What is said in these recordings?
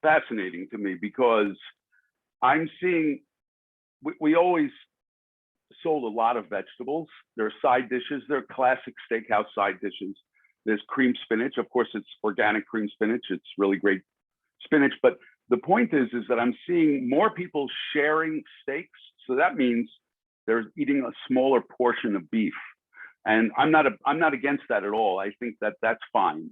fascinating to me because I'm seeing, we always sold a lot of vegetables. There are side dishes, there are classic steakhouse side dishes. There's cream spinach. Of course, it's organic cream spinach. It's really great spinach. But the point is that I'm seeing more people sharing steaks. So that means they're eating a smaller portion of beef. And I'm not against that at all. I think that that's fine.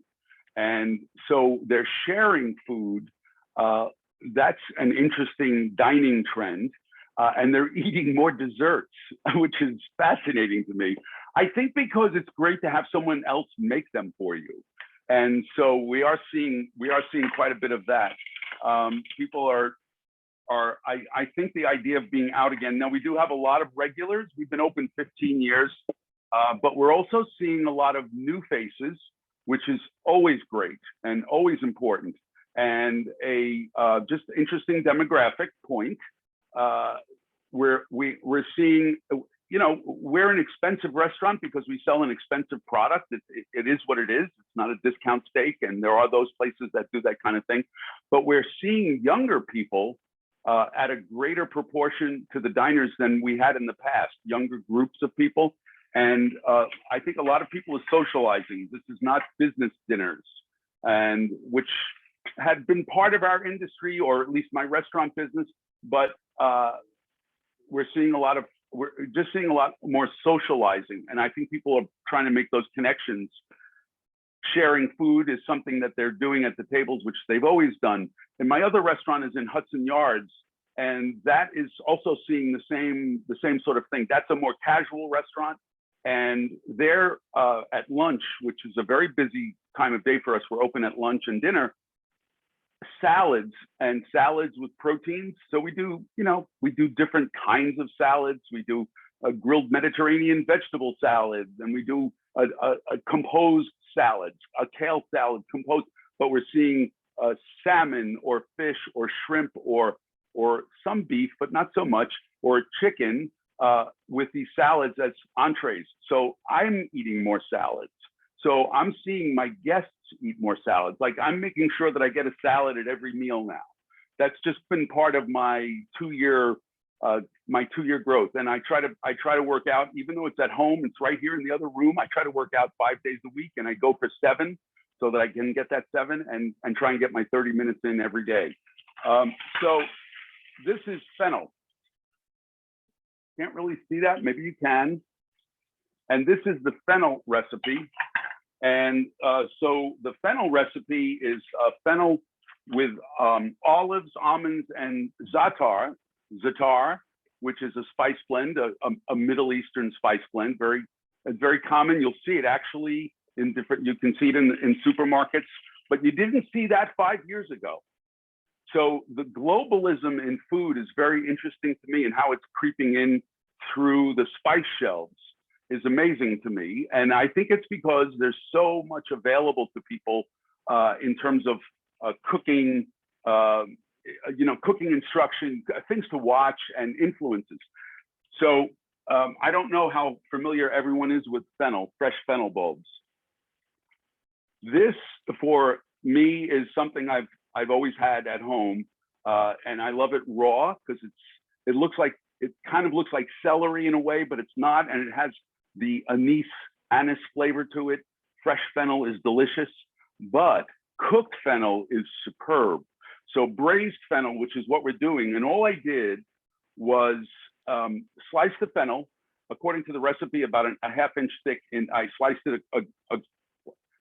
And so they're sharing food. That's an interesting dining trend. And they're eating more desserts, which is fascinating to me. I think because it's great to have someone else make them for you. And so we are seeing quite a bit of that. People I think the idea of being out again. Now we do have a lot of regulars. We've been open 15 years, but we're also seeing a lot of new faces, which is always great and always important. And a just interesting demographic point. We're seeing, you know, we're an expensive restaurant because we sell an expensive product. It is what it is. It's not a discount steak, and there are those places that do that kind of thing. But we're seeing younger people at a greater proportion to the diners than we had in the past, younger groups of people. And I think a lot of people are socializing. This is not business dinners, and which had been part of our industry, or at least my restaurant business. But we're just seeing a lot more socializing. And I think people are trying to make those connections. Sharing food is something that they're doing at the tables, which they've always done. And my other restaurant is in Hudson Yards, and that is also seeing the same sort of thing. That's a more casual restaurant. And they're at lunch, which is a very busy time of day for us. We're open at lunch and dinner. Salads with proteins. So we do different kinds of salads. We do a grilled Mediterranean vegetable salad, and we do a composed salad, a kale salad composed. But we're seeing salmon or fish or shrimp or some beef, but not so much, or chicken with these salads as entrees. So I'm eating more salads. So I'm seeing my guests eat more salads. Like, I'm making sure that I get a salad at every meal now. That's just been part of my two-year growth. And I try to work out, even though it's at home, it's right here in the other room. I try to work out 5 days a week, and I go for 7 so that I can get that 7 and try and get my 30 minutes in every day. So this is fennel. Can't really see that, maybe you can. And this is the fennel recipe. And so the fennel recipe is fennel with olives, almonds, and za'atar, which is a spice blend, a Middle Eastern spice blend. It's very common. You'll see it actually in different. You can see it in supermarkets, but you didn't see that 5 years ago. So the globalism in food is very interesting to me, and how it's creeping in through the spice shelves is amazing to me. And I think it's because there's so much available to people in terms of cooking, cooking instruction, things to watch, and influences. So I don't know how familiar everyone is with fennel, fresh fennel bulbs. This, for me, is something I've always had at home, and I love it raw because it kind of looks like celery in a way, but it's not, and it has the anise flavor to it. Fresh fennel is delicious, but cooked fennel is superb. So braised fennel, which is what we're doing, and all I did was slice the fennel according to the recipe, about a ½ inch thick, and I sliced it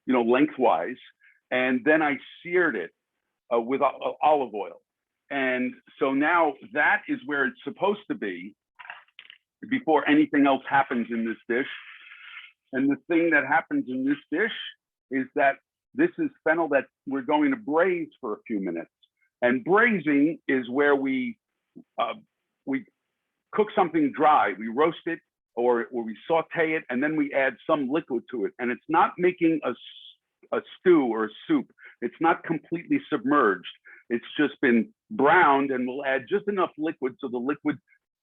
lengthwise, and then I seared it with olive oil. And so now that is where it's supposed to be before anything else happens in this dish. And the thing that happens in this dish is that this is fennel that we're going to braise for a few minutes. And braising is where we cook something dry. We roast it, or we saute it, and then we add some liquid to it. And it's not making a stew or a soup. It's not completely submerged. It's just been browned, and we'll add just enough liquid so the liquid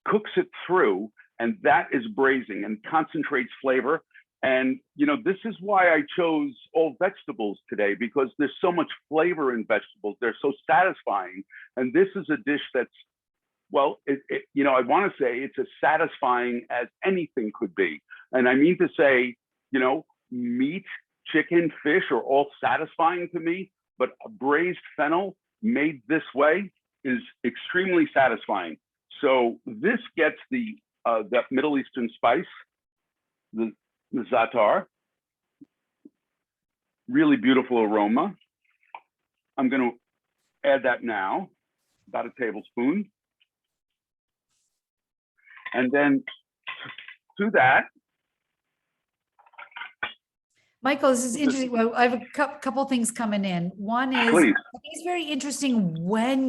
cooks it through, and that is braising and concentrates flavor. And, this is why I chose all vegetables today, because there's so much flavor in vegetables. They're so satisfying. And this is a dish that's, well, I want to say it's as satisfying as anything could be. And I mean to say, meat, chicken, fish are all satisfying to me, but a braised fennel made this way is extremely satisfying. So this gets that Middle Eastern spice, the za'atar, really beautiful aroma. I'm going to add that now, about a tablespoon. And then to that, Michael, this is interesting. Well, I have a couple things coming in. One is, please. it's very interesting when